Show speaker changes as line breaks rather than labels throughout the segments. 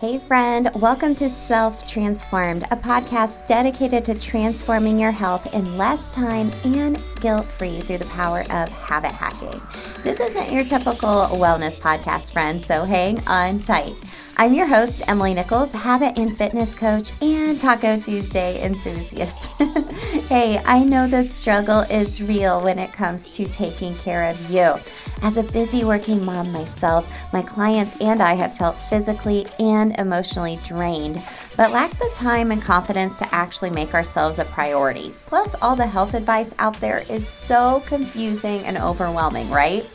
Hey friend, welcome to Self Transformed, a podcast dedicated to transforming your health in less time and guilt-free through the power of habit hacking. This isn't your typical wellness podcast, friend, so hang on tight. I'm your host, Emily Nichols, habit and fitness coach and Taco Tuesday enthusiast. Hey, I know the struggle is real when it comes to taking care of you. As a busy working mom myself, my clients and I have felt physically and emotionally drained, but lack the time and confidence to actually make ourselves a priority. Plus, all the health advice out there is so confusing and overwhelming, right?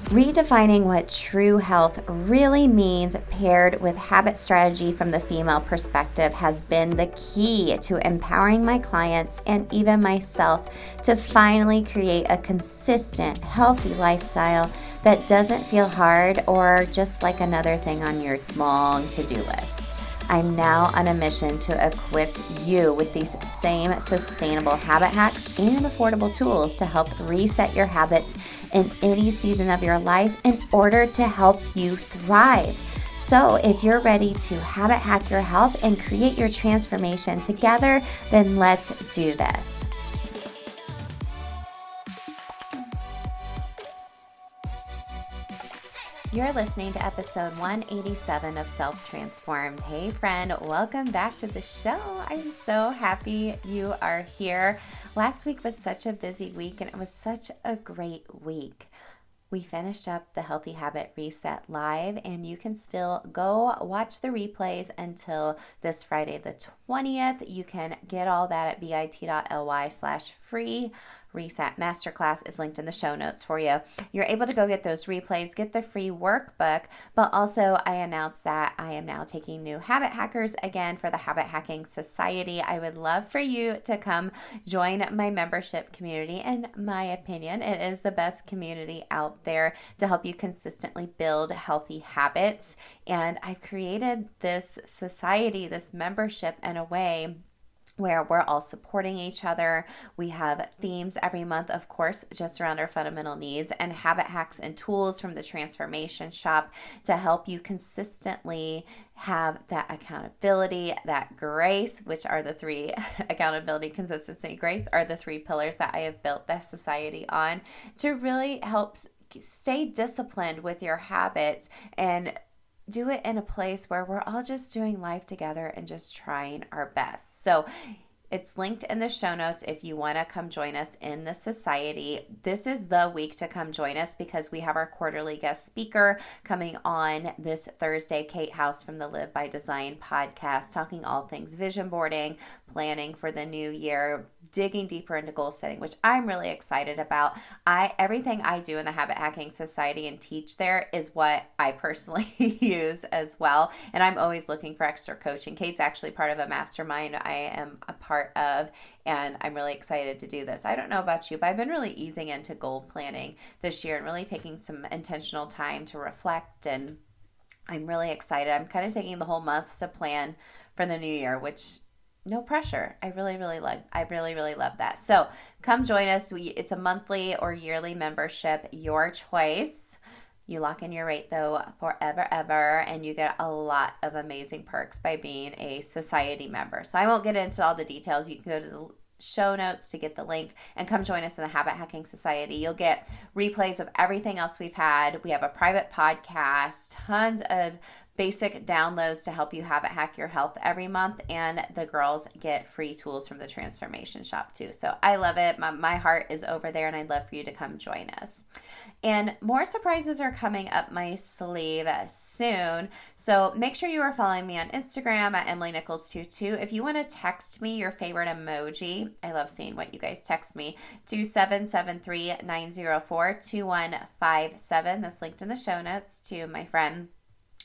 Redefining what true health really means paired with habit strategy from the female perspective has been the key to empowering my clients and even myself to finally create a consistent, healthy lifestyle that doesn't feel hard or just like another thing on your long to-do list. I'm now on a mission to equip you with these same sustainable habit hacks and affordable tools to help reset your habits in any season of your life in order to help you thrive. So if you're ready to habit hack your health and create your transformation together, then let's do this. You're listening to episode 187 of Self Transformed. Hey friend, welcome back to the show. I'm so happy you are here. Last week was such a busy week and it was such a great week. We finished up the Healthy Habit Reset live and you can still go watch the replays until this Friday the 20th. You can get all that at bit.ly/free. Reset Masterclass is linked in the show notes for you. You're able to go get those replays, get the free workbook, but also I announced that I am now taking new habit hackers again for the Habit Hacking Society. I would love for you to come join my membership community. In my opinion, it is the best community out there to help you consistently build healthy habits. And I've created this society, this membership in a way where we're all supporting each other. We have themes every month, of course, just around our fundamental needs and habit hacks and tools from the Transformation Shop to help you consistently have that accountability, that grace, which are the three accountability, consistency, grace are the three pillars that I have built this society on to really help stay disciplined with your habits and do it in a place where we're all just doing life together and just trying our best. So it's linked in the show notes if you want to come join us in the society. This is the week to come join us because we have our quarterly guest speaker coming on this Thursday, Kate House from the Live by Design podcast, talking all things vision boarding, planning for the new year, digging deeper into goal setting, which I'm really excited about. Everything I do in the Habit Hacking Society and teach there is what I personally use as well. And I'm always looking for extra coaching. Kate's actually part of a mastermind I am a part of, and I'm really excited to do this. I don't know about you, but I've been really easing into goal planning this year and really taking some intentional time to reflect, and I'm really excited. I'm kind of taking the whole month to plan for the new year, which no pressure. I really love that. So come join us. It's a monthly or yearly membership, your choice. You lock in your rate though forever, and you get a lot of amazing perks by being a society member. So I won't get into all the details. You can go to the show notes to get the link and come join us in the Habit Hacking Society. You'll get replays of everything else we've had. We have a private podcast, tons of basic downloads to help you habit hack your health every month, and the girls get free tools from the Transformation Shop too. So I love it. My heart is over there, and I'd love for you to come join us. And more surprises are coming up my sleeve soon. So make sure you are following me on Instagram at EmilyNichols22. If you want to text me your favorite emoji, I love seeing what you guys text me, to 773-904-2157. That's linked in the show notes to my friend.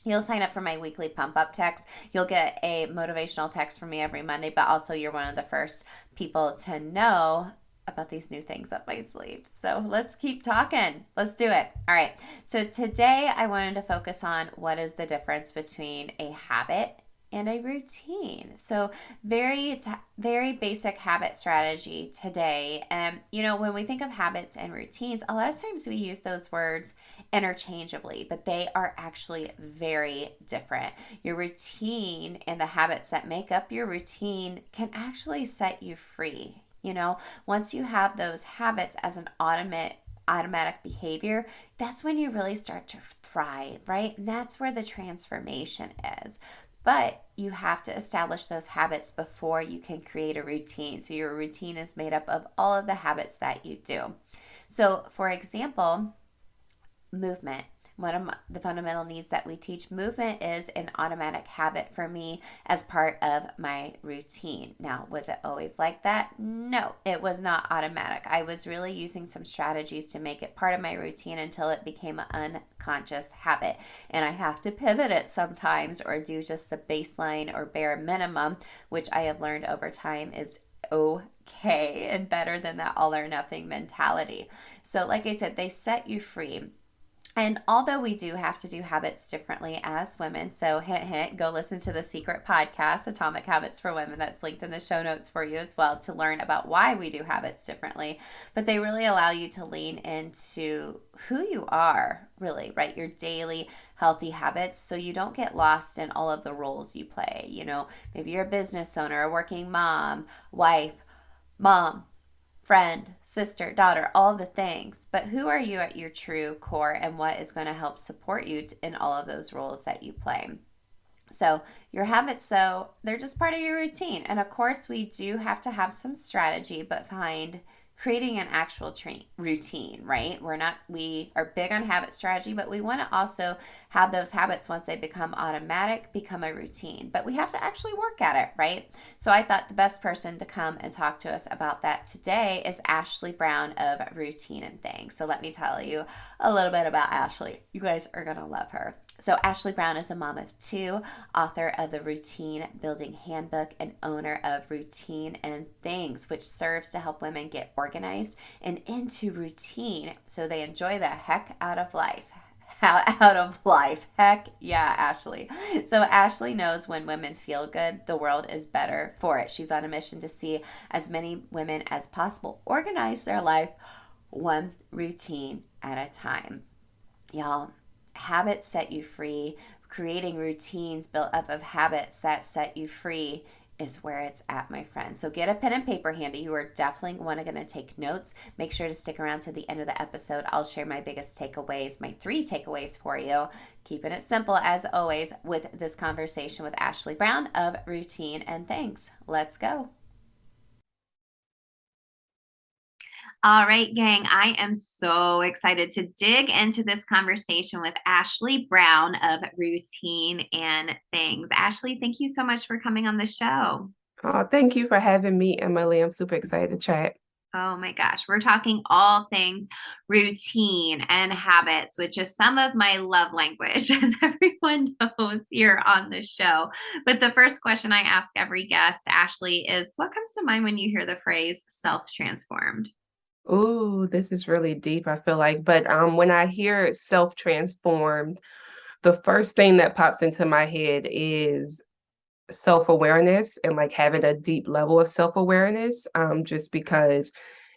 You'll sign up for my weekly pump-up text. You'll get a motivational text from me every Monday, but also you're one of the first people to know about these new things up my sleeve. So let's keep talking. Let's do it. All right. So today I wanted to focus on what is the difference between a habit and a routine. So very basic habit strategy today. And when we think of habits and routines, a lot of times we use those words interchangeably, but they are actually very different. Your routine and the habits that make up your routine can actually set you free. Once you have those habits as an automatic behavior, that's when you really start to thrive, right? And that's where the transformation is. But you have to establish those habits before you can create a routine. So your routine is made up of all of the habits that you do. So, for example, movement. One of the fundamental needs that we teach, movement is an automatic habit for me as part of my routine. Now, was it always like that? No, it was not automatic. I was really using some strategies to make it part of my routine until it became an unconscious habit. And I have to pivot it sometimes or do just the baseline or bare minimum, which I have learned over time is okay and better than that all or nothing mentality. So, like I said, they set you free. And although we do have to do habits differently as women, so hint, hint, go listen to the secret podcast, Atomic Habits for Women, that's linked in the show notes for you as well to learn about why we do habits differently. But they really allow you to lean into who you are, really, right? Your daily healthy habits, so you don't get lost in all of the roles you play. Maybe you're a business owner, a working mom, wife, mom, friend, sister, daughter, all the things. But who are you at your true core, and what is going to help support you in all of those roles that you play? So your habits, though, they're just part of your routine. And of course, we do have to have some strategy, but find creating an actual routine, right? We are big on habit strategy, but we want to also have those habits, once they become automatic, become a routine. But we have to actually work at it, right? So I thought the best person to come and talk to us about that today is Ashley Brown of Routine and Things. So let me tell you a little bit about Ashley. You guys are going to love her. So Ashley Brown is a mom of two, author of the Routine Building Handbook, and owner of Routine and Things, which serves to help women get organized and into routine so they enjoy the heck out of life. Heck yeah, Ashley. So Ashley knows when women feel good, the world is better for it. She's on a mission to see as many women as possible organize their life one routine at a time. Y'all, habits set you free. Creating routines built up of habits that set you free is where it's at, my friend. So get a pen and paper handy. You are definitely going to take notes. Make sure to stick around to the end of the episode. I'll share my biggest takeaways, my 3 takeaways for you. Keeping it simple as always with this conversation with Ashley Brown of Routine and Things. Let's go. All right, gang, I am so excited to dig into this conversation with Ashley Brown of Routine and Things. Ashley, thank you so much for coming on the show.
Oh, thank you for having me, Emily. I'm super excited to chat.
Oh my gosh, we're talking all things routine and habits, which is some of my love language, as everyone knows here on the show. But the first question I ask every guest, Ashley, is what comes to mind when you hear the phrase self-transformed?
Ooh, this is really deep, I feel like. But when I hear self-transformed, the first thing that pops into my head is self-awareness and like having a deep level of self-awareness. Just because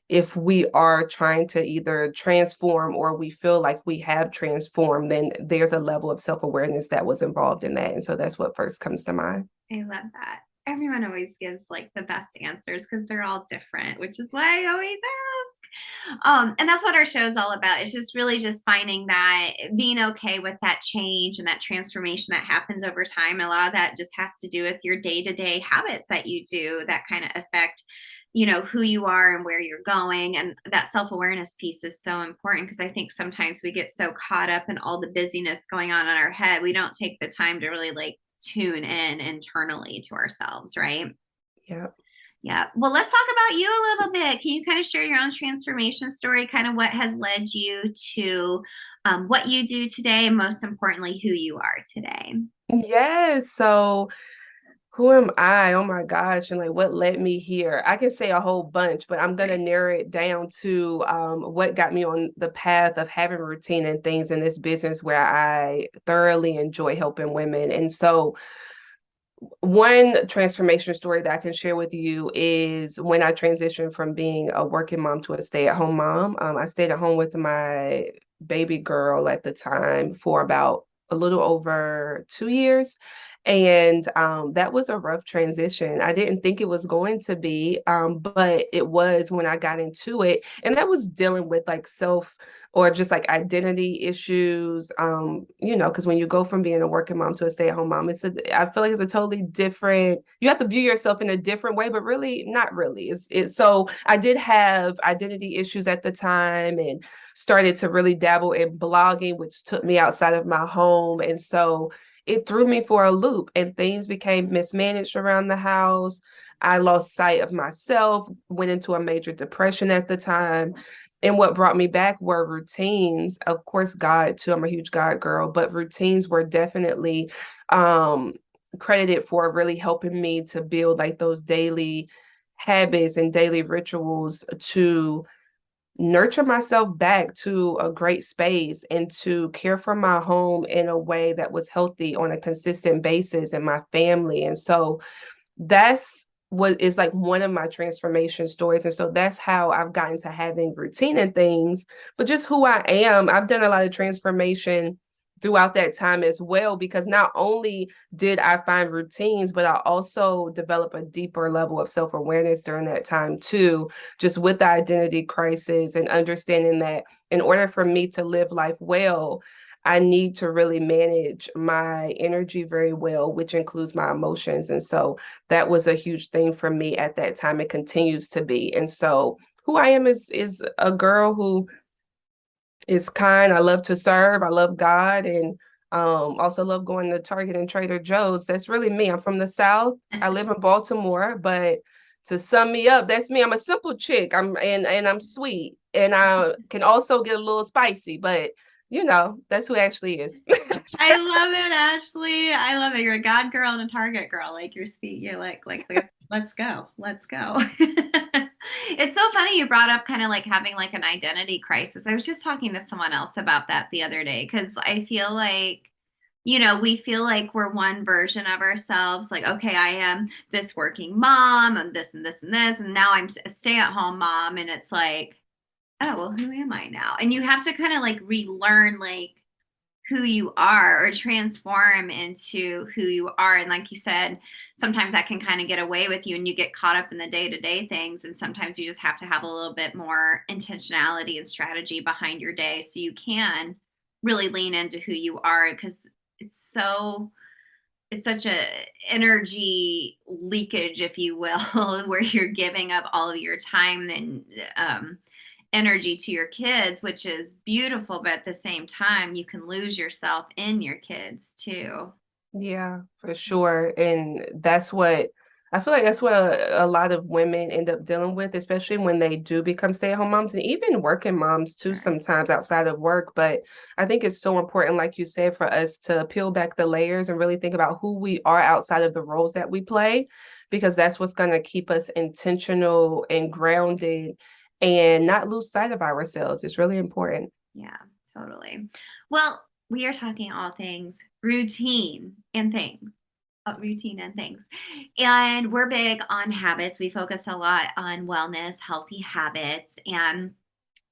if we are trying to either transform or we feel like we have transformed, then there's a level of self-awareness that was involved in that. And so that's what first comes to mind.
I love that. Everyone always gives like the best answers because they're all different, which is why I always ask. And that's what our show is all about. It's just really just finding that, being okay with that change and that transformation that happens over time. A lot of that just has to do with your day-to-day habits that you do that kind of affect who you are and where you're going. And that self-awareness piece is so important because I think sometimes we get so caught up in all the busyness going on in our head, we don't take the time to really like tune in internally to ourselves, right?
Yeah.
Yeah. Well, let's talk about you a little bit. Can you kind of share your own transformation story, kind of what has led you to what you do today, and most importantly, who you are today?
Yes. So who am I? Oh my gosh. And like what led me here? I can say a whole bunch, but I'm gonna narrow it down to what got me on the path of having routine and things in this business where I thoroughly enjoy helping women. And so One transformation story that I can share with you is when I transitioned from being a working mom to a stay-at-home mom. I stayed at home with my baby girl at the time for about a little over 2 years. And that was a rough transition. I didn't think it was going to be, but it was when I got into it. And that was dealing with like self or just like identity issues. Because when you go from being a working mom to a stay-at-home mom, I feel like it's a totally different, you have to view yourself in a different way, but really not really. So I did have identity issues at the time and started to really dabble in blogging, which took me outside of my home. And so it threw me for a loop and things became mismanaged around the house. I lost sight of myself, went into a major depression at the time. And what brought me back were routines. Of course, God too. I'm a huge God girl, but routines were definitely credited for really helping me to build like those daily habits and daily rituals to nurture myself back to a great space and to care for my home in a way that was healthy on a consistent basis and my family. And so that's what is like one of my transformation stories. And so that's how I've gotten to having routine and things, but just who I am. I've done a lot of transformation throughout that time as well, because not only did I find routines, but I also developed a deeper level of self-awareness during that time too, just with the identity crisis and understanding that in order for me to live life well, I need to really manage my energy very well, which includes my emotions. And so that was a huge thing for me at that time. It continues to be. And so who I am is a girl who is kind. I love to serve. I love God and also love going to Target and Trader Joe's. That's really me. I'm from the South. I live in Baltimore, but to sum me up, that's me. I'm a simple chick. And I'm sweet. And I can also get a little spicy, but that's who Ashley is.
I love it, Ashley. I love it. You're a God girl and a Target girl. Like you're like let's go. Let's go. It's so funny you brought up kind of like having like an identity crisis. I was just talking to someone else about that the other day because I feel like we feel like we're one version of ourselves. Like, okay, I am this working mom and this and this and this, and now I'm a stay-at-home mom, and it's like, oh, well, who am I now? And you have to kind of like relearn like who you are or transform into who you are. And like you said, sometimes that can kind of get away with you and you get caught up in the day-to-day things. And sometimes you just have to have a little bit more intentionality and strategy behind your day so you can really lean into who you are, because it's such a energy leakage, if you will, where you're giving up all of your time and energy to your kids, which is beautiful, but at the same time you can lose yourself in your kids too.
Yeah, for sure. And that's what I feel like that's what a lot of women end up dealing with, especially when they do become stay-at-home moms and even working moms too,
Sure.
sometimes outside of work. But I think it's so important, like you said, for us to peel back the layers and really think about who we are outside of the roles that we play, because that's what's going to keep us intentional and grounded and not lose sight of ourselves. It's really important.
Yeah, totally. Well, we are talking all things routine and things. Routine and things. And we're big on habits. We focus a lot on wellness, healthy habits. And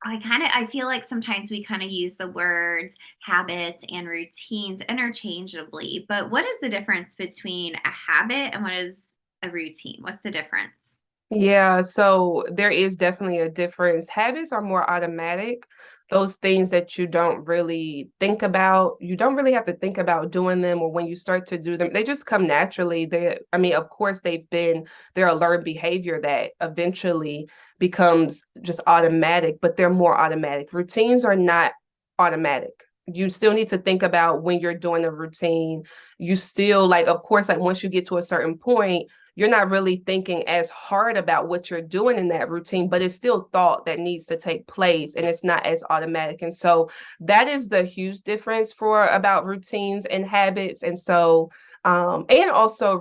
I feel like sometimes we kind of use the words habits and routines interchangeably. But what is the difference between a habit and what is a routine? What's the difference?
Yeah, so there is definitely a difference. Habits are more automatic. Those things that you don't really think about, you don't really have to think about doing them, or when you start to do them, they just come naturally. I mean, of course, they're a learned behavior that eventually becomes just automatic, but they're more automatic. Routines are not automatic. You still need to think about when you're doing a routine. You still, like, of course, like once you get to a certain point, you're not really thinking as hard about what you're doing in that routine, but it's still thought that needs to take place and it's not as automatic. And so that is the huge difference for about routines and habits. And so and also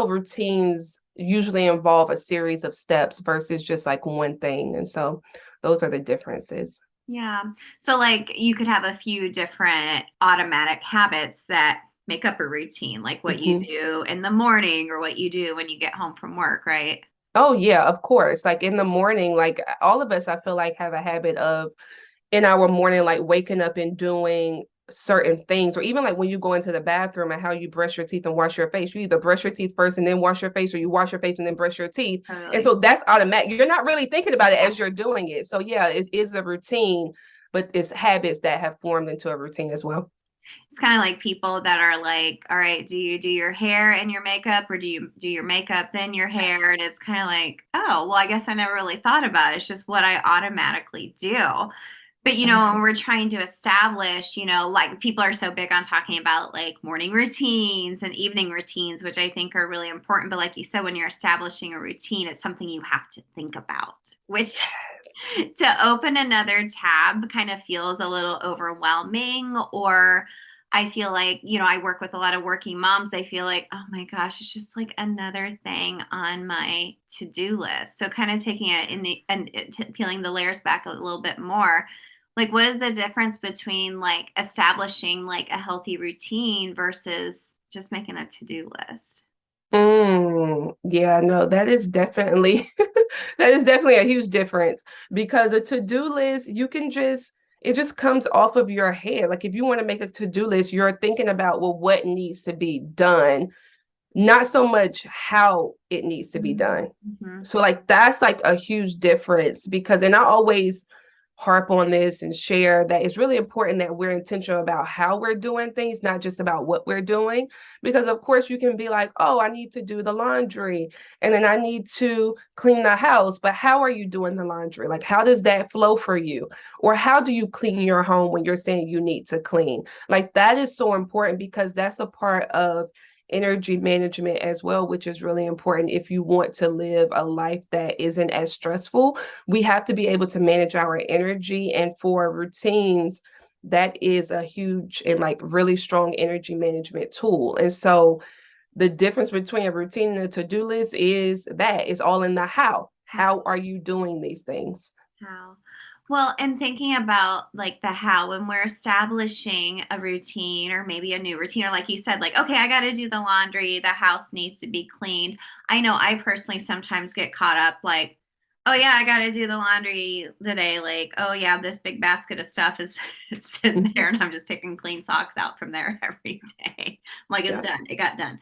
routines usually involve a series of steps versus just like one thing. And so those are the differences.
Yeah. So like you could have a few different automatic habits that
make up a routine, like what you
Mhm.
do in the morning or what you do when you get home from work, right?
Oh yeah, of course. Like in the morning, like all of us, I feel like have a habit of in our morning, like waking up and doing certain things, or even like when you go into the bathroom and how you brush your teeth and wash your face. You either brush your teeth first and then wash your face, or you wash your face and then brush your teeth. And
Totally.
so that's automatic. You're not really thinking about it
Yeah.
as you're doing it. So yeah, it is a routine, but it's habits that have formed into a routine as well.
It's kind of like people that are like, all right, do you do your hair and your makeup, or do you do your makeup then your hair? And it's kind of like, oh, well, I guess I never really thought about it. It's just what I automatically do. But when
Exactly.
we're trying to establish, like people are so big on talking about like morning routines and evening routines, which I think are really important. But like you said, when you're establishing a routine, it's something you have to think about, which to open another tab kind of feels a little overwhelming. Or I feel like, I work with a lot of working moms. I feel like, oh my gosh, it's just like another thing on my to-do list. So kind of taking it in the and peeling the layers back a little bit more. Like, what is the difference between like establishing like a healthy routine versus just making a to-do list?
Yeah, no, that is definitely that is definitely a huge difference because a to-do list, you can just it just comes off of your head. Like if you want to make a to-do list, you're thinking about well, what needs to be done, not so much how it needs to be done.
Mm-hmm.
So like that's like a huge difference because and I always harp on this and share that it's really important that we're intentional about how we're doing things, not just about what we're doing. Because of course you can be like, oh, I need to do the laundry and then I need to clean the house. But how are you doing the laundry? Like how does that flow for you? Or how do you clean your home when you're saying you need to clean? Like that is so important because that's a part of energy management as well, which is really important if you want to live a life that isn't as stressful. We have to be able to manage our energy, and for routines, that is a huge and like really strong energy management tool. And so the difference between a routine and a to-do list is that it's all in the how. How are you doing these things?
How? Well, and thinking about like the how, when we're establishing a routine or maybe a new routine, or like you said, like, okay, I got to do the laundry, the house needs to be cleaned. I know I personally sometimes get caught up like, oh, yeah, I got to do the laundry today. Like, oh, yeah, this big basket of stuff is sitting there and I'm just picking clean socks out from there every day. I'm like, it's
Yeah.
done. It got done.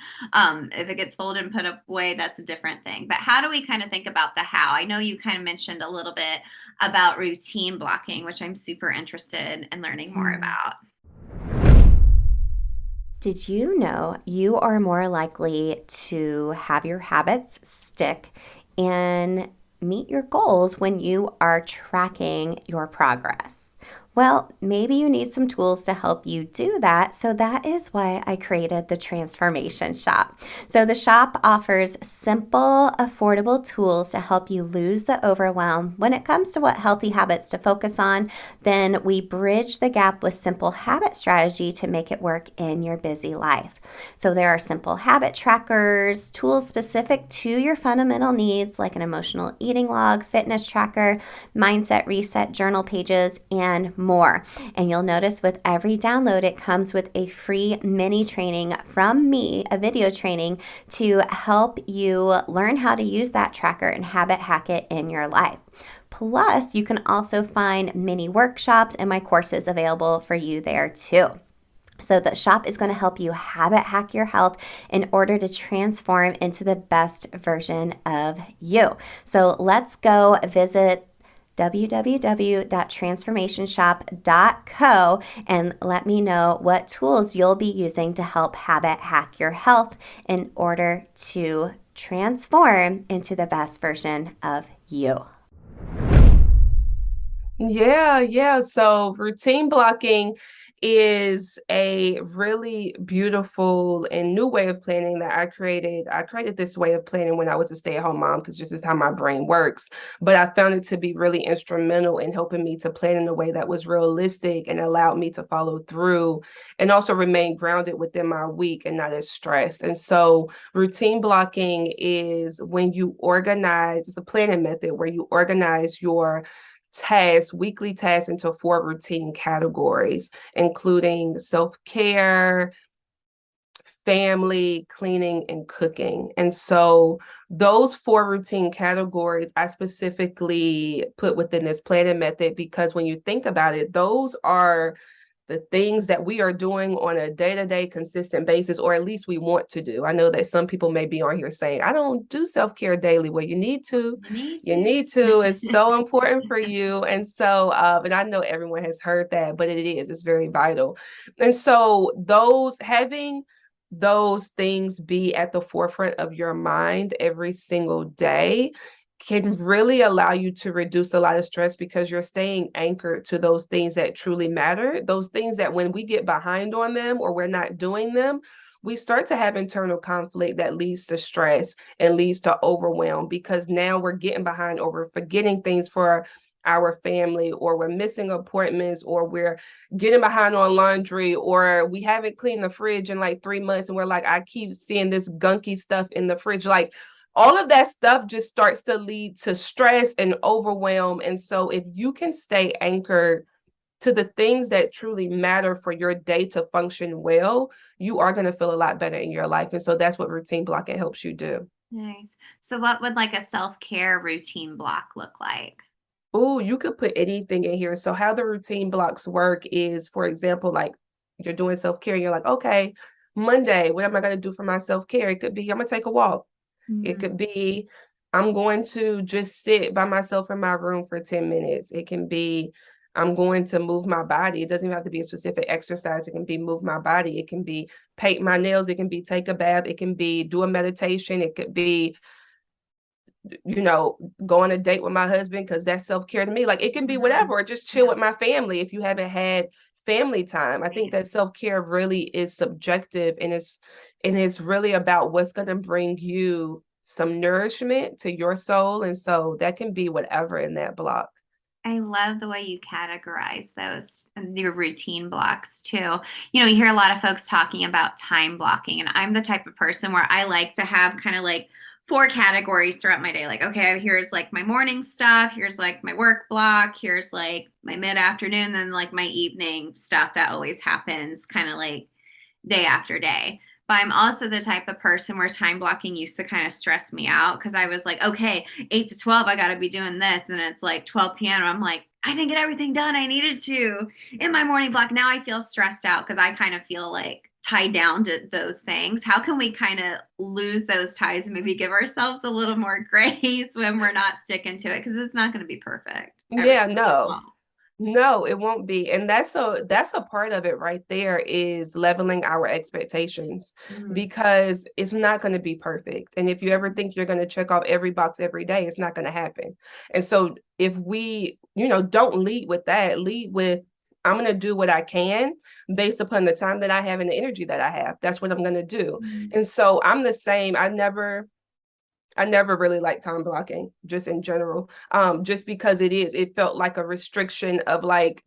If it gets folded and put away, that's a different thing. But how do we kind of think about the how? I know you kind of mentioned a little bit about routine blocking, which I'm super interested in learning more
Mm.
about.
Did you know you are more likely to have your habits stick and meet your goals when you are tracking your progress? Well, maybe you need some tools to help you do that. So that is why I created the Transformation Shop. So the shop offers simple, affordable tools to help you lose the overwhelm when it comes to what healthy habits to focus on. Then we bridge the gap with simple habit strategy to make it work in your busy life. So there are simple habit trackers, tools specific to your fundamental needs like an emotional eating log, fitness tracker, mindset reset journal pages, and more. And you'll notice with every download, it comes with a free mini training from me, a video training to help you learn how to use that tracker and habit hack it in your life. Plus, you can also find mini workshops and my courses available for you there too. So the shop is going to help you habit hack your health in order to transform into the best version of you. So let's go visit www.transformationshop.co and let me know what tools you'll be using to help habit hack your health in order to transform into the best version of you.
Yeah, yeah. So routine blocking is a really beautiful and new way of planning that I created. I created this way of planning when I was a stay-at-home mom because this is how my brain works. But I found it to be really instrumental in helping me to plan in a way that was realistic and allowed me to follow through and also remain grounded within my week and not as stressed. And so routine blocking is when you organize, it's a planning method where you organize your tasks, weekly tasks into four routine categories, including self care, family, cleaning, and cooking. And so those 4 routine categories I specifically put within this planning method because when you think about it, those are the things that we are doing on a day-to-day consistent basis, or at least we want to do. I know that some people may be on here saying, I don't do self-care daily. Well, you need to. You need to. It's so important for you. And so, and I know everyone has heard that, but it's very vital. And so having those things be at the forefront of your mind every single day can really allow you to reduce a lot of stress because you're staying anchored to those things that truly matter, those things that when we get behind on them or we're not doing them, we start to have internal conflict that leads to stress and leads to overwhelm because now we're getting behind or we're forgetting things for our family, or we're missing appointments, or we're getting behind on laundry, or we haven't cleaned the fridge in like 3 months and we're like, I keep seeing this gunky stuff in the fridge. Like all of that stuff just starts to lead to stress and overwhelm. And so if you can stay anchored to the things that truly matter for your day to function well, you are going to feel a lot better in your life. And so that's what routine blocking helps you do.
Nice. So what would like a self-care routine block look like?
Oh, you could put anything in here. So how the routine blocks work is, for example, like you're doing self-care, you're like, okay, Monday, what am I going to do for my self-care? It could be, I'm going to take a walk. It could be, I'm going to just sit by myself in my room for 10 minutes. It can be, I'm going to move my body. It doesn't even have to be a specific exercise. It can be move my body. It can be paint my nails. It can be take a bath. It can be do a meditation. It could be, go on a date with my husband because that's self-care to me. Like it can be whatever, or just chill with my family if you haven't had family time. I think that self-care really is subjective, and it's really about what's going to bring you some nourishment to your soul. And so that can be whatever in that block.
I love the way you categorize those, your routine blocks too. You hear a lot of folks talking about time blocking, and I'm the type of person where I like to have kind of like 4 categories throughout my day. Like, okay, here's like my morning stuff, here's like my work block, here's like my mid-afternoon, then like my evening stuff that always happens kind of like day after day. But I'm also the type of person where time blocking used to kind of stress me out because I was like, okay, 8 to 12, I got to be doing this. And it's like 12 p.m. I'm like, I didn't get everything done I needed to in my morning block. Now I feel stressed out because I kind of feel like tied down to those things. How can we kind of lose those ties and maybe give ourselves a little more grace when we're not sticking to it? Because it's not going to be perfect.
Yeah, no, it won't be. And that's a part of it right there, is leveling our expectations, because it's not going to be perfect. And if you ever think you're going to check off every box every day, it's not going to happen. And so if we, don't lead with that, lead with, I'm going to do what I can based upon the time that I have and the energy that I have. That's what I'm going to do. And so I'm the same. I never really liked time blocking, just in general, just because it felt like a restriction of like,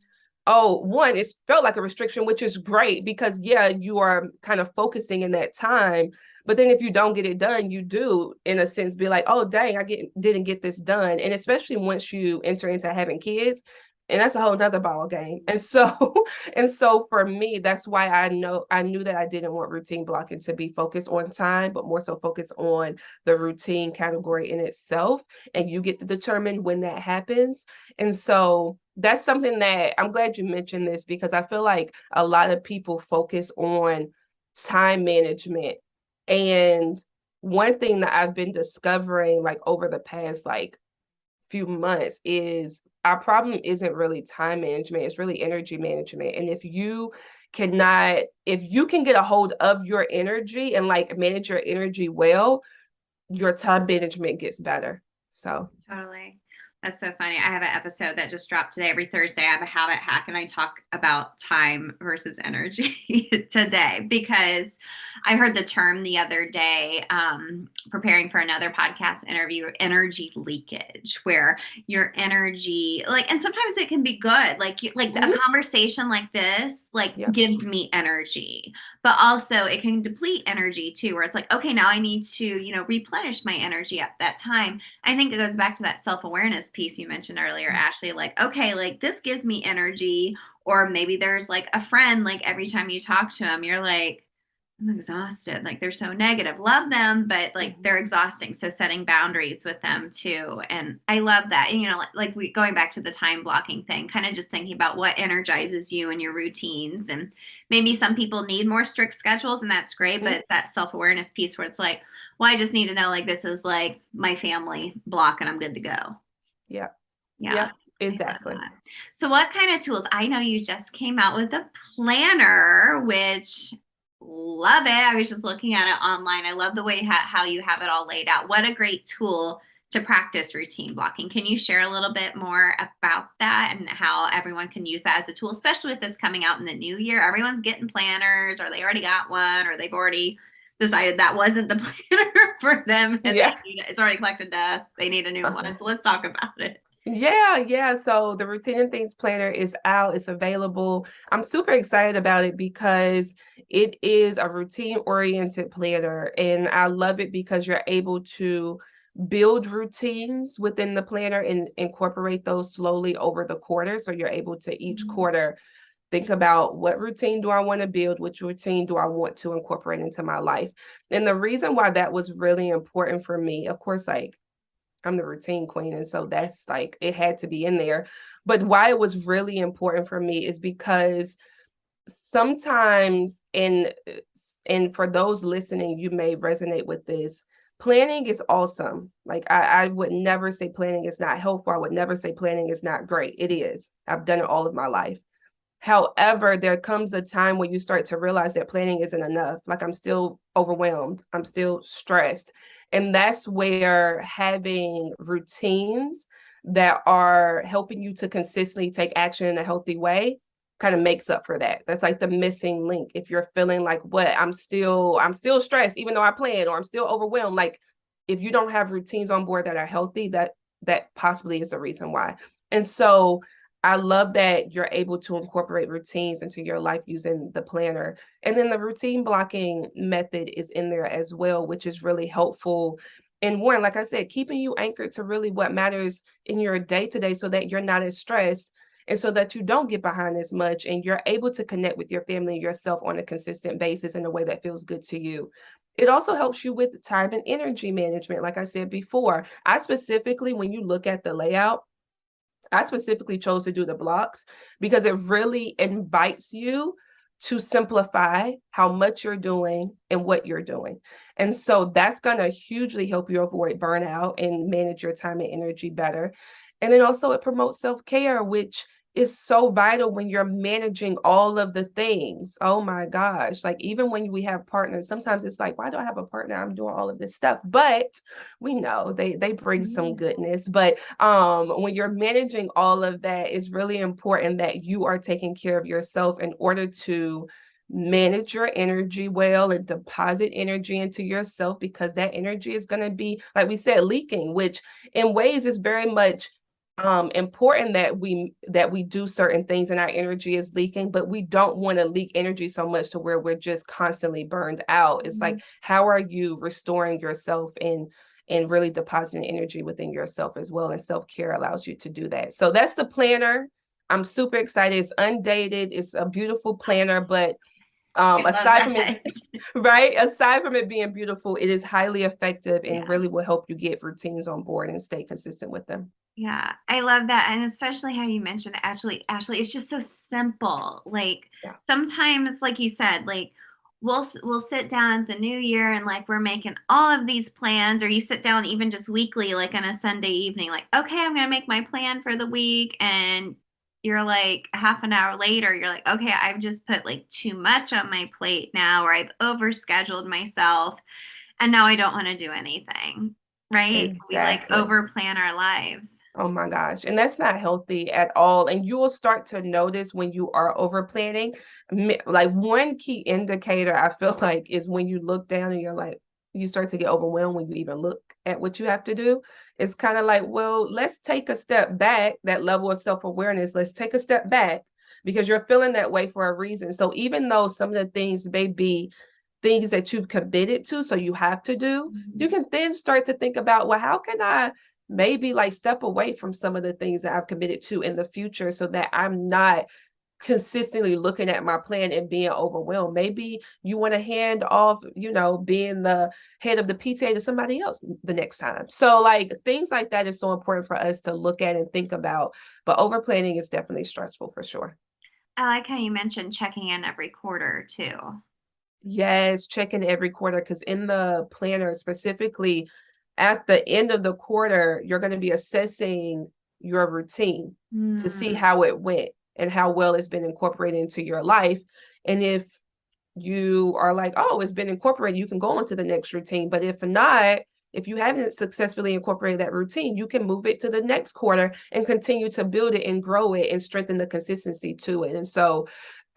it felt like a restriction, which is great because, yeah, you are kind of focusing in that time. But then if you don't get it done, you do, in a sense, be like, oh, dang, didn't get this done. And especially once you enter into having kids, and that's a whole nother ball game. And so, and so for me, that's why I knew that I didn't want routine blocking to be focused on time, but more so focused on the routine category in itself. And you get to determine when that happens. And so that's something that I'm glad you mentioned this, because I feel like a lot of people focus on time management. And one thing that I've been discovering like over the past like few months is our problem isn't really time management, it's really energy management. And if you can get a hold of your energy and like manage your energy well, your time management gets better. So
totally. That's so funny. I have an episode that just dropped today. Every Thursday, I have a habit hack, and I talk about time versus energy today because I heard the term the other day, preparing for another podcast interview, energy leakage, where your energy, like, and sometimes it can be good. Like a conversation like this, gives me energy, but also it can deplete energy too, where it's like, okay, now I need to, replenish my energy at that time. I think it goes back to that self-awareness piece you mentioned earlier, Ashley, like, okay, like this gives me energy. Or maybe there's like a friend, like every time you talk to them, you're like, I'm exhausted. Like they're so negative. Love them, but like they're exhausting. So setting boundaries with them too. And I love that. And, you know, like we going back to the time blocking thing, kind of just thinking about what energizes you and your routines. And maybe some people need more strict schedules, and that's great. But it's that self-awareness piece where it's like, well, I just need to know like this is like my family block and I'm good to go.
Yeah.
Yeah.
Yeah, exactly.
So what kind of tools? I know you just came out with a planner, which love it. I was just looking at it online. I love the way how you have it all laid out. What a great tool to practice routine blocking. Can you share a little bit more about that and how everyone can use that as a tool, especially with this coming out in the new year? Everyone's getting planners, or they already got one, or they've already decided that wasn't the planner for them, and
Yeah.
it's already collected dust. They need a new one. So let's talk about it.
Yeah. So the Routine and Things Planner is out, it's available. I'm super excited about it because it is a routine-oriented planner, and I love it because you're able to build routines within the planner and incorporate those slowly over the quarter. So you're able to each quarter think about, what routine do I want to build? Which routine do I want to incorporate into my life? And the reason why that was really important for me, of course, like, I'm the routine queen, and so that's like, it had to be in there. But why it was really important for me is because sometimes, and for those listening, you may resonate with this. Planning is awesome. Like, I would never say planning is not helpful. I would never say planning is not great. It is. I've done it all of my life. However, there comes a time when you start to realize that planning isn't enough. Like, I'm still overwhelmed, I'm still stressed. And that's where having routines that are helping you to consistently take action in a healthy way kind of makes up for that. That's like the missing link. If you're feeling like, what, I'm still stressed, even though I plan, or I'm still overwhelmed. Like, if you don't have routines on board that are healthy, that possibly is the reason why. And so I love that you're able to incorporate routines into your life using the planner. And then the routine blocking method is in there as well, which is really helpful. And one, like I said, keeping you anchored to really what matters in your day to day, so that you're not as stressed, and so that you don't get behind as much, and you're able to connect with your family and yourself on a consistent basis in a way that feels good to you. It also helps you with time and energy management. Like I said before, I specifically, when you look at the layout, I specifically chose to do the blocks because it really invites you to simplify how much you're doing and what you're doing. And so that's going to hugely help you avoid burnout and manage your time and energy better. And then also, it promotes self-care, which is so vital when you're managing all of the things. Oh my gosh. Like, even when we have partners, sometimes it's like, why do I have a partner? I'm doing all of this stuff. But we know they bring some goodness. But when you're managing all of that, it's really important that you are taking care of yourself in order to manage your energy well and deposit energy into yourself, because that energy is going to be, like we said, leaking, which in ways is very much important that we do certain things and our energy is leaking, but we don't want to leak energy so much to where we're just constantly burned out. It's like, how are you restoring yourself and really depositing energy within yourself as well? And self-care allows you to do that. So that's the planner. I'm super excited. It's undated. It's a beautiful planner, but aside from it, right? Aside from it being beautiful, it is highly effective and really will help you get routines on board and stay consistent with them.
Yeah, I love that. And especially how you mentioned Ashley, it's just so simple. Like sometimes, like you said, like we'll sit down at the new year and like we're making all of these plans, or you sit down even just weekly, like on a Sunday evening, like, okay, I'm gonna make my plan for the week. And you're like half an hour later, you're like, okay, I've just put like too much on my plate now, or I've overscheduled myself, and now I don't want to do anything. Right? We like
Exactly.
over plan our lives.
Oh my gosh. And that's not healthy at all. And you will start to notice when you are over planning. Like, one key indicator I feel like is when you look down and you're like, you start to get overwhelmed when you even look at what you have to do. It's kind of like, well, let's take a step back, that level of self-awareness. Let's take a step back, because you're feeling that way for a reason. So even though some of the things may be things that you've committed to, so you have to do, you can then start to think about, well, how can I maybe like step away from some of the things that I've committed to in the future, so that I'm not consistently looking at my plan and being overwhelmed. Maybe you want to hand off, being the head of the PTA to somebody else the next time. So like things like that is so important for us to look at and think about. But over planning is definitely stressful for sure.
I like how you mentioned checking in every quarter too.
Yes, checking every quarter, because in the planner specifically, at the end of the quarter, you're going to be assessing your routine to see how it went and how well it's been incorporated into your life. And if you are like, oh, it's been incorporated, you can go on to the next routine. But if not, if you haven't successfully incorporated that routine, you can move it to the next quarter and continue to build it and grow it and strengthen the consistency to it. And so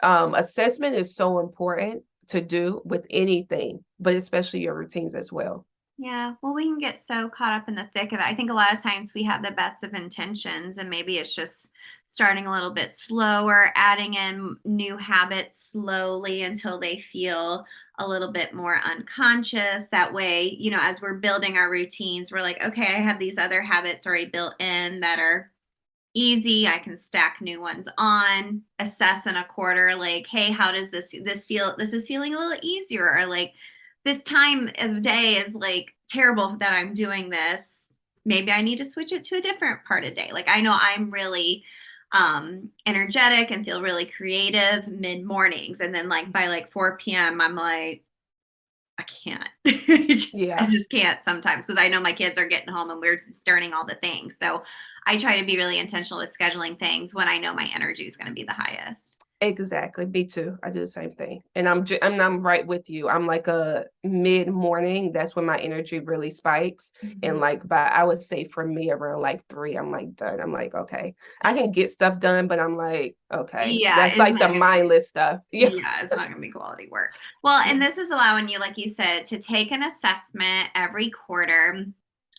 assessment is so important to do with anything, but especially your routines as well.
Yeah, well, we can get so caught up in the thick of it. I think a lot of times we have the best of intentions, and maybe it's just starting a little bit slower, adding in new habits slowly until they feel a little bit more unconscious. That way, as we're building our routines, we're like, okay, I have these other habits already built in that are easy. I can stack new ones on, assess in a quarter, like, hey, how does this feel? This is feeling a little easier, or like, this time of day is like terrible that I'm doing this. Maybe I need to switch it to a different part of day. Like, I know I'm really energetic and feel really creative mid mornings. And then like by like 4 p.m., I'm like, I can't. I just can't sometimes, because I know my kids are getting home and we're starting all the things. So I try to be really intentional with scheduling things when I know my energy is going to be the highest.
Exactly. Me too. I do the same thing. And I'm right with you. I'm like a mid-morning. That's when my energy really spikes. And like I would say for me around like 3, I'm like done. I'm like, okay, I can get stuff done, but I'm like, okay,
Yeah,
that's like the mindless stuff.
Yeah, it's not going to be quality work. Well, and this is allowing you, like you said, to take an assessment every quarter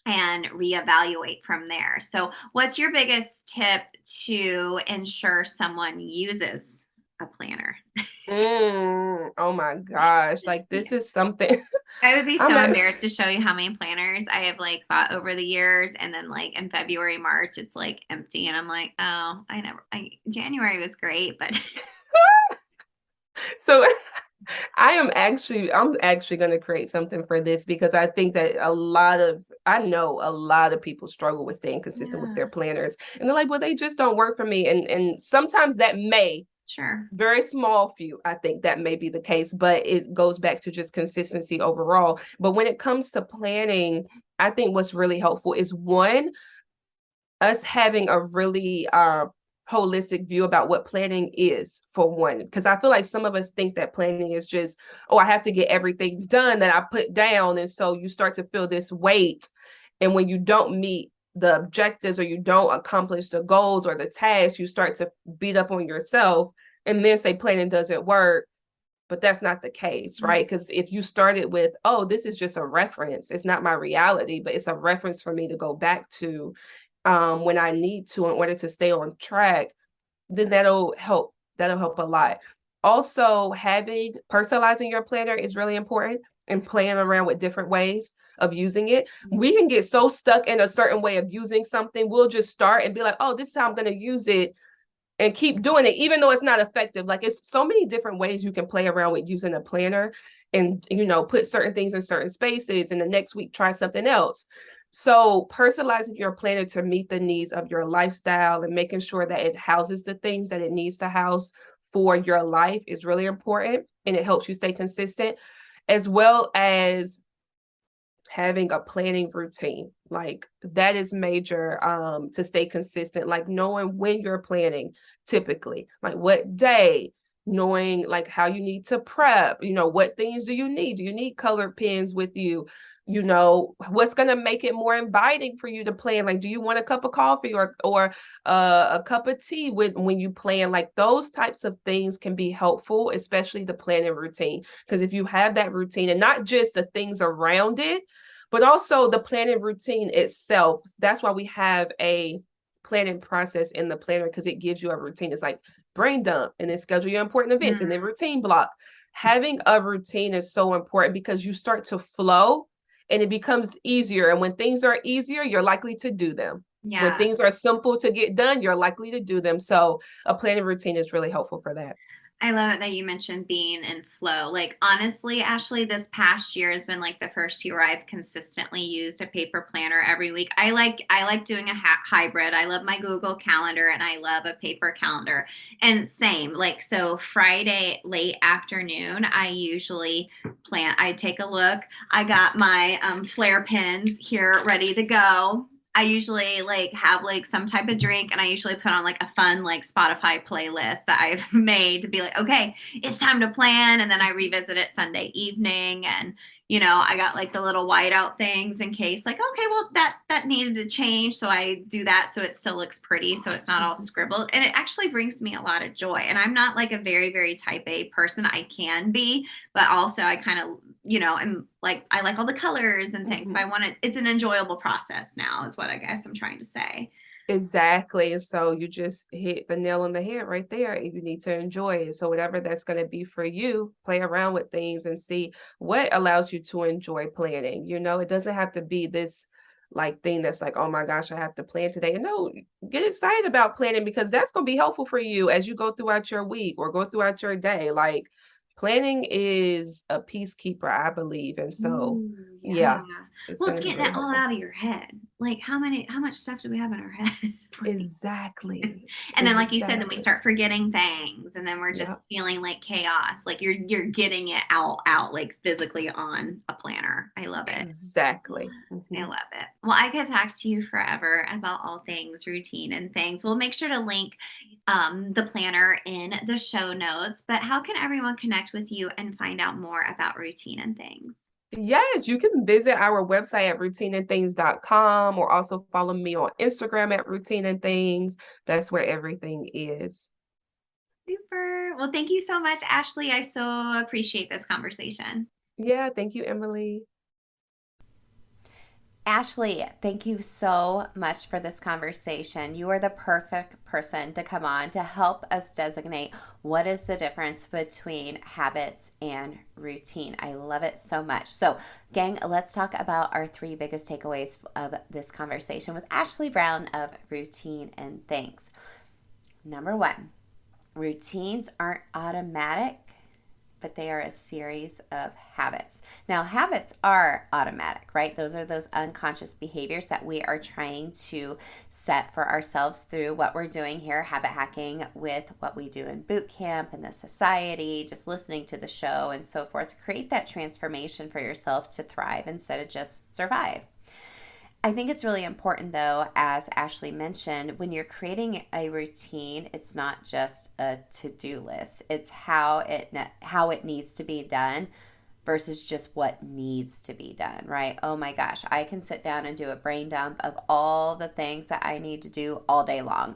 and reevaluate from there. So, what's your biggest tip to ensure someone uses a planner?
Oh my gosh. Like this is something
I would be
I'm
so
at,
embarrassed to show you how many planners I have like bought over the years, and then like in February, March, it's like empty, and I'm like, oh, January was great, but
so I'm actually going to create something for this, because I think that I know a lot of people struggle with staying consistent with their planners, and they're like, well, they just don't work for me. And sometimes that may,
sure,
very small few, I think that may be the case, but it goes back to just consistency overall. But when it comes to planning, I think what's really helpful is one, us having a really holistic view about what planning is, for one, because I feel like some of us think that planning is just, oh, I have to get everything done that I put down, and so you start to feel this weight, and when you don't meet the objectives or you don't accomplish the goals or the tasks, you start to beat up on yourself and then say planning doesn't work. But that's not the case, right? Because if you started with, oh, this is just a reference, it's not my reality, but it's a reference for me to go back to when I need to in order to stay on track, then that'll help. That'll help a lot. Also, personalizing your planner is really important, and playing around with different ways of using it. We can get so stuck in a certain way of using something, we'll just start and be like, oh, this is how I'm going to use it, and keep doing it, even though it's not effective. Like, it's so many different ways you can play around with using a planner, and, put certain things in certain spaces, and the next week try something else. So personalizing your planner to meet the needs of your lifestyle and making sure that it houses the things that it needs to house for your life is really important, and it helps you stay consistent, as well as having a planning routine. Like that is major to stay consistent, like knowing when you're planning, typically like what day, knowing like how you need to prep, what things do you need colored pens with you, what's going to make it more inviting for you to plan. Like, do you want a cup of coffee or a cup of tea when you plan? Like those types of things can be helpful, especially the planning routine, because if you have that routine, and not just the things around it, but also the planning routine itself. That's why we have a planning process in the planner, because it gives you a routine. It's like brain dump, and then schedule your important events, and then routine block. Having a routine is so important, because you start to flow and it becomes easier. And when things are easier, you're likely to do them. When
Yeah.
things are simple to get done, you're likely to do them. So a planning routine is really helpful for that.
I love it that you mentioned being in flow. Like, honestly, Ashley, this past year has been like the first year I've consistently used a paper planner every week. I like doing a hybrid. I love my Google Calendar and I love a paper calendar. And same, like, so Friday late afternoon, I usually plan. I take a look. I got my flare pens here ready to go. I usually like have like some type of drink and I usually put on like a fun like Spotify playlist that I've made to be like, okay, it's time to plan. And then I revisit it Sunday evening. And, I got like the little whiteout things in case like, okay, well that needed to change. So I do that so it still looks pretty. So it's not all scribbled. And it actually brings me a lot of joy. And I'm not like a very, very type A person. I can be, but also I kind of, am like, I like all the colors and things, but it's an enjoyable process now is what I guess I'm trying to say.
Exactly. And so you just hit the nail on the head right there. You need to enjoy it. So whatever that's going to be for you, play around with things and see what allows you to enjoy planning. It doesn't have to be this like thing that's like, oh my gosh, I have to plan today. And no, get excited about planning because that's going to be helpful for you as you go throughout your week or go throughout your day. Like planning is a peacekeeper, I believe. And so,
Ooh, yeah.
yeah, it's
Well,
going
it's
to be
getting
really
it all
helpful.
out of your head. Like how much stuff do we have in our head? Like,
Exactly.
and then like you said, then we
Exactly.
start forgetting things and then we're
Yeah.
just feeling like chaos. Like you're getting it out like physically on a planner. I love it.
Exactly.
I
Mhm.
love it. Well, I could talk to you forever about all things routine and things. We'll make sure to link the planner in the show notes. But how can everyone connect with you and find out more about routine and things?
Yes, you can visit our website at routineandthings.com or also follow me on Instagram at routine and things. That's where everything is.
Super. Well, thank you so much, Ashley. I so appreciate this conversation.
Yeah, thank you, Emily.
Ashley, thank you so much for this conversation. You are the perfect person to come on to help us designate what is the difference between habits and routine. I love it so much. So, gang, let's talk about our three biggest takeaways of this conversation with Ashley Brown of Routine and Things. Number one, routines aren't automatic, but they are a series of habits. Now, habits are automatic, right? Those are those unconscious behaviors that we are trying to set for ourselves through what we're doing here, habit hacking, with what we do in boot camp and the society, just listening to the show and so forth, to create that transformation for yourself to thrive instead of just survive. I think it's really important, though, as Ashley mentioned, when you're creating a routine, it's not just a to-do list. It's how it needs to be done versus just what needs to be done, right? Oh my gosh, I can sit down and do a brain dump of all the things that I need to do all day long.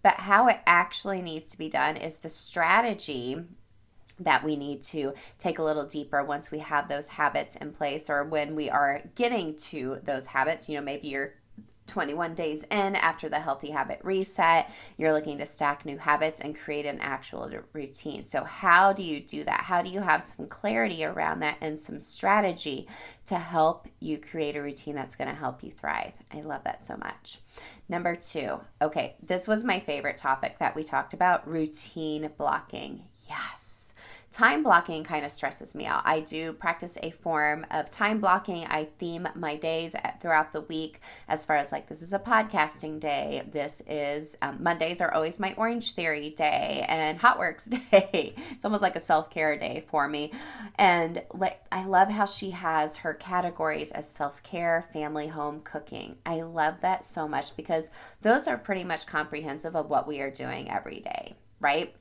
But how it actually needs to be done is the strategy that we need to take a little deeper once we have those habits in place, or when we are getting to those habits. Maybe you're 21 days in after the healthy habit reset, you're looking to stack new habits and create an actual routine. So how do you do that? How do you have some clarity around that and some strategy to help you create a routine that's going to help you thrive? I love that so much. Number two, okay, this was my favorite topic that we talked about: routine blocking. Yes. Time blocking kind of stresses me out. I do practice a form of time blocking. I theme my days throughout the week, as far as like, this is a podcasting day. This is Mondays are always my Orange Theory day and Hot Works day. It's almost like a self-care day for me. And I love how she has her categories as self-care, family, home, cooking. I love that so much because those are pretty much comprehensive of what we are doing every day, right?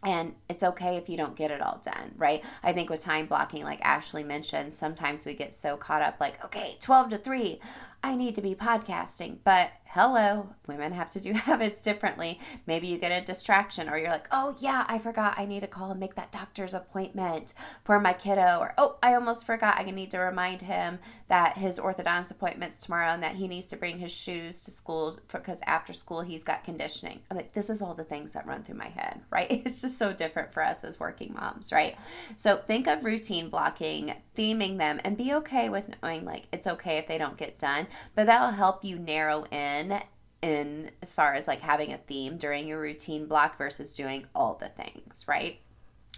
And it's okay if you don't get it all done, right? I think with time blocking, like Ashley mentioned, sometimes we get so caught up like, okay, 12 to 3, I need to be podcasting. But hello, women have to do habits differently. Maybe you get a distraction, or you're like, oh yeah, I forgot I need to call and make that doctor's appointment for my kiddo. Or, oh, I almost forgot I need to remind him that his orthodontist appointment's tomorrow and that he needs to bring his shoes to school because after school he's got conditioning. I'm like, this is all the things that run through my head, right? It's just so different for us as working moms, right? So think of routine blocking theming them, and be okay with knowing like it's okay if they don't get done, but that'll help you narrow in as far as like having a theme during your routine block versus doing all the things, right?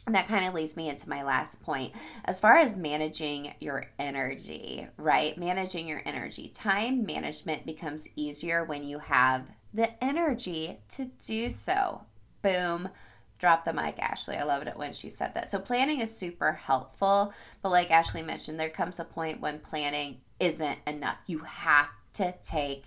And that kind of leads me into my last point. As far as managing your energy, right? Managing your energy. Time management becomes easier when you have the energy to do so. Boom. Drop the mic, Ashley. I loved it when she said that. So planning is super helpful. But like Ashley mentioned, there comes a point when planning isn't enough. You have to take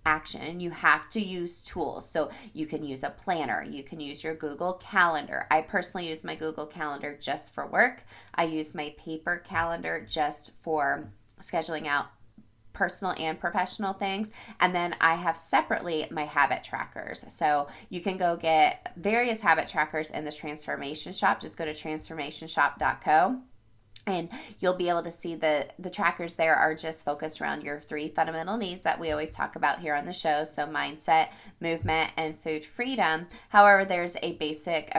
action. You have to use tools. So you can use a planner. You can use your Google Calendar. I personally use my Google Calendar just for work. I use my paper calendar just for scheduling out personal and professional things. And then I have separately my habit trackers. So you can go get various habit trackers in the Transformation Shop. Just go to transformationshop.co. And you'll be able to see the trackers there are just focused around your 3 fundamental needs that we always talk about here on the show. So mindset, movement, and food freedom. However, there's a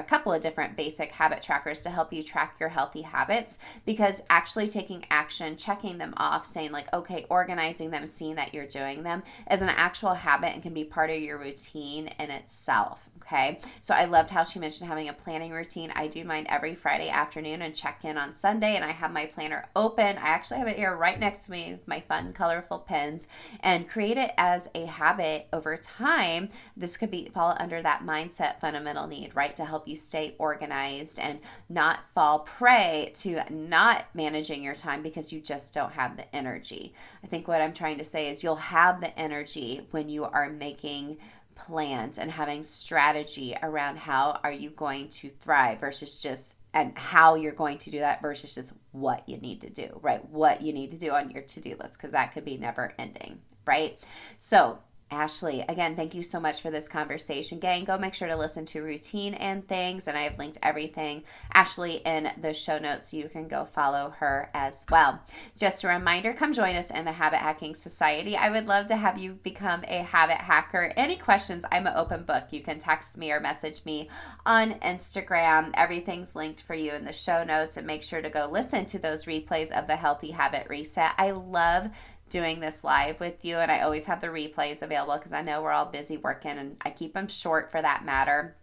couple of different basic habit trackers to help you track your healthy habits, because actually taking action, checking them off, saying like, okay, organizing them, seeing that you're doing them is an actual habit and can be part of your routine in itself. Okay. So I loved how she mentioned having a planning routine. I do mine every Friday afternoon and check in on Sunday, and I have my planner open. I actually have it here right next to me with my fun, colorful pens, and create it as a habit over time. This could fall under that mindset fundamental need, right? To help you stay organized and not fall prey to not managing your time because you just don't have the energy. I think what I'm trying to say is you'll have the energy when you are making plans and having strategy around how are you going to thrive versus just, and how you're going to do that versus just what you need to do, right? What you need to do on your to-do list, because that could be never ending, right? So Ashley, again, thank you so much for this conversation. Gang, go make sure to listen to Routine and Things, and I have linked everything, Ashley, in the show notes, so you can go follow her as well. Just a reminder, come join us in the Habit Hacking Society. I would love to have you become a habit hacker. Any questions, I'm an open book. You can text me or message me on Instagram. Everything's linked for you in the show notes, and make sure to go listen to those replays of the Healthy Habit Reset. I love doing this live with you, and I always have the replays available because I know we're all busy working, and I keep them short for that matter.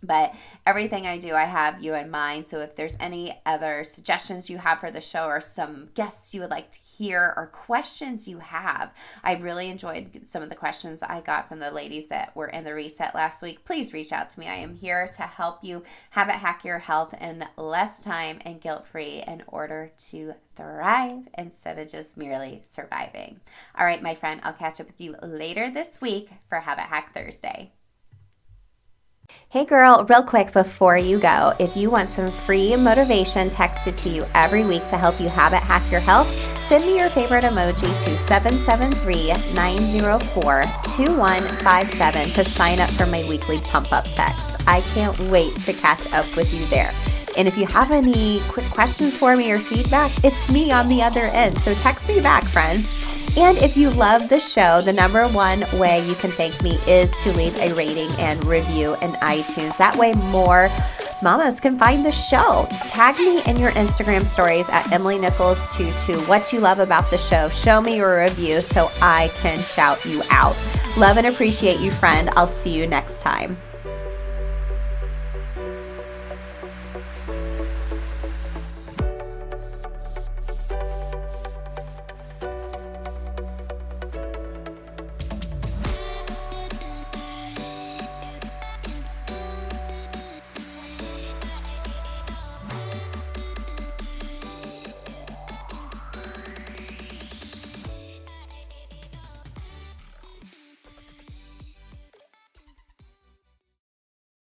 But everything I do, I have you in mind. So if there's any other suggestions you have for the show, or some guests you would like to hear, or questions you have, I really enjoyed some of the questions I got from the ladies that were in the reset last week. Please reach out to me. I am here to help you habit hack your health in less time and guilt-free in order to thrive instead of just merely surviving. All right, my friend, I'll catch up with you later this week for Habit Hack Thursday. Hey girl, real quick before you go, if you want some free motivation texted to you every week to help you habit hack your health, send me your favorite emoji to 773-904-2157 to sign up for my weekly pump up text. I can't wait to catch up with you there. And if you have any quick questions for me or feedback, it's me on the other end. So text me back, friend. And if you love the show, the number one way you can thank me is to leave a rating and review in iTunes. That way more mamas can find the show. Tag me in your Instagram stories at Emily Nichols22 what you love about the show. Show me your review so I can shout you out. Love and appreciate you, friend. I'll see you next time.